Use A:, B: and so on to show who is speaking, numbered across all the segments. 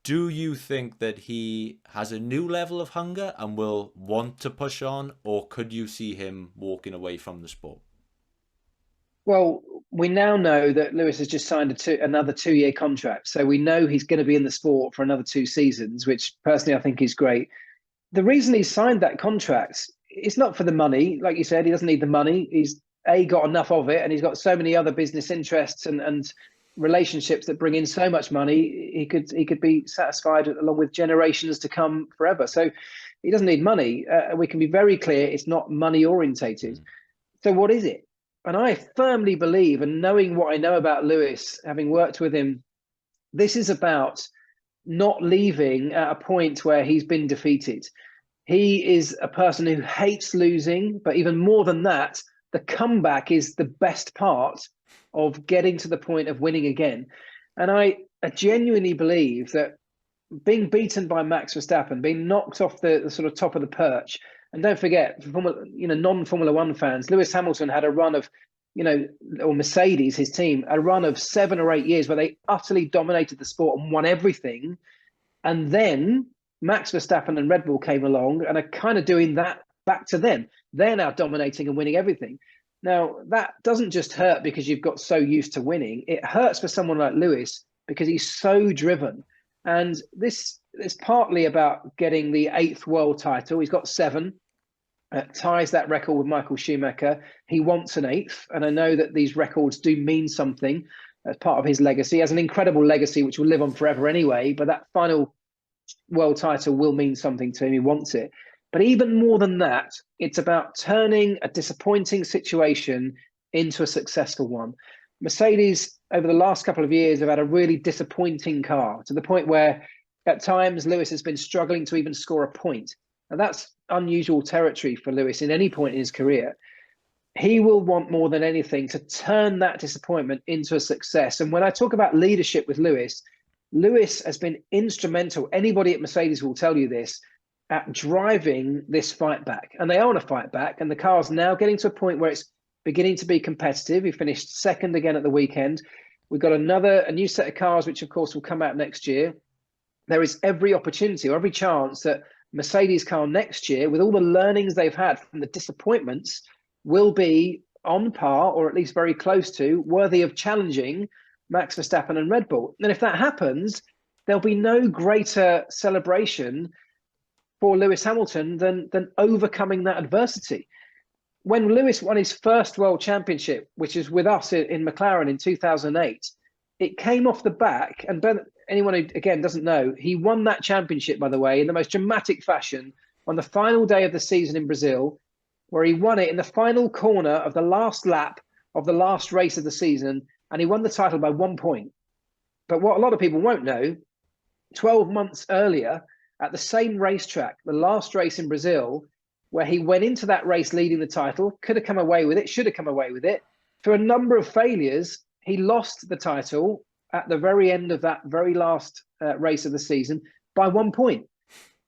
A: Do you think that he has a new level of hunger and will want to push on, or could you see him walking away from the sport?
B: Well, we now know that Lewis has just signed another 2-year contract. So we know he's going to be in the sport for another 2 seasons, which personally I think is great. The reason he signed that contract is not for the money. Like you said, he doesn't need the money. He's got enough of it, and he's got so many other business interests and relationships that bring in so much money. He could be satisfied along with generations to come forever. So he doesn't need money. We can be very clear it's not money orientated.
A: Mm.
B: So what is it? And I firmly believe, and knowing what I know about Lewis, having worked with him, this is about not leaving at a point where he's been defeated. He is a person who hates losing, but even more than that, the comeback is the best part of getting to the point of winning again. And I genuinely believe that being beaten by Max Verstappen, being knocked off the sort of top of the perch, and don't forget, non-Formula One fans, Lewis Hamilton had a run of, or Mercedes, his team, a run of 7 or 8 years where they utterly dominated the sport and won everything. And then Max Verstappen and Red Bull came along and are kind of doing that back to them. They're now dominating and winning everything. Now, that doesn't just hurt because you've got so used to winning. It hurts for someone like Lewis because he's so driven. And this is partly about getting the 8th world title. He's got 7, ties that record with Michael Schumacher. He wants an 8th. And I know that these records do mean something as part of his legacy. He has an incredible legacy, which will live on forever anyway. But that final world title will mean something to him. He wants it. But even more than that, it's about turning a disappointing situation into a successful one. Mercedes, over the last couple of years, have had a really disappointing car to the point where at times Lewis has been struggling to even score a point. And that's unusual territory for Lewis in any point in his career. He will want more than anything to turn that disappointment into a success. And when I talk about leadership with Lewis, Lewis has been instrumental. Anybody at Mercedes will tell you this, at driving this fight back. And they are on a fight back. And the car's now getting to a point where it's beginning to be competitive. He finished second again at the weekend. We've got a new set of cars, which of course will come out next year. There is every opportunity or every chance that Mercedes car next year, with all the learnings they've had from the disappointments, will be on par or at least very close to worthy of challenging Max Verstappen and Red Bull. And if that happens, there'll be no greater celebration for Lewis Hamilton than overcoming that adversity. When Lewis won his first world championship, which is with us in McLaren in 2008, it came off the back. And anyone who, again, doesn't know, he won that championship, by the way, in the most dramatic fashion on the final day of the season in Brazil, where he won it in the final corner of the last lap of the last race of the season. And he won the title by 1 point. But what a lot of people won't know, 12 months earlier, at the same racetrack, the last race in Brazil, where he went into that race leading the title, could have come away with it, should have come away with it. Through a number of failures, he lost the title at the very end of that very last race of the season by 1 point.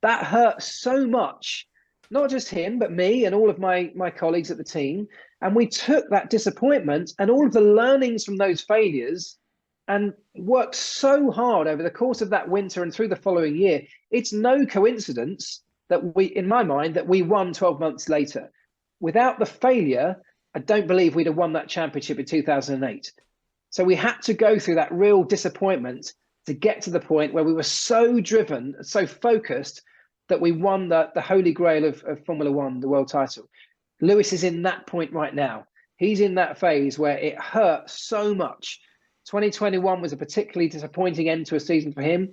B: That hurt so much, not just him, but me and all of my colleagues at the team. And we took that disappointment and all of the learnings from those failures and worked so hard over the course of that winter and through the following year. It's no coincidence that in my mind, that we won 12 months later. Without the failure, I don't believe we'd have won that championship in 2008. So we had to go through that real disappointment to get to the point where we were so driven, so focused, that we won the holy grail of Formula One, the world title. Lewis is in that point right now. He's in that phase where it hurt so much. 2021 was a particularly disappointing end to a season for him,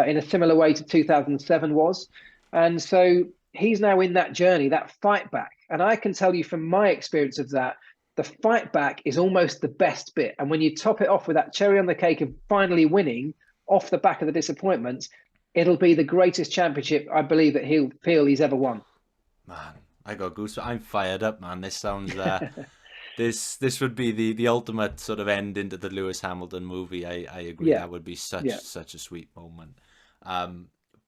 B: in a similar way to 2007 was. And so he's now in that journey, that fight back. And I can tell you from my experience of that, the fight back is almost the best bit. And when you top it off with that cherry on the cake of finally winning off the back of the disappointment, it'll be the greatest championship I believe that he'll feel he's ever won.
A: Man, I got goosebumps. I'm fired up, man. This sounds this would be the ultimate sort of end into the Lewis Hamilton movie. I agree.
B: Yeah,
A: That would be
B: yeah.
A: such a sweet moment.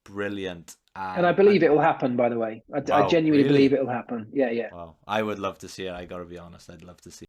A: Brilliant.
B: And I believe
A: And
B: it will happen, by the way. I
A: wow,
B: genuinely believe
A: really?
B: it will happen. Yeah, yeah.
A: Wow. I would love to see it. I gotta be honest. I'd love to see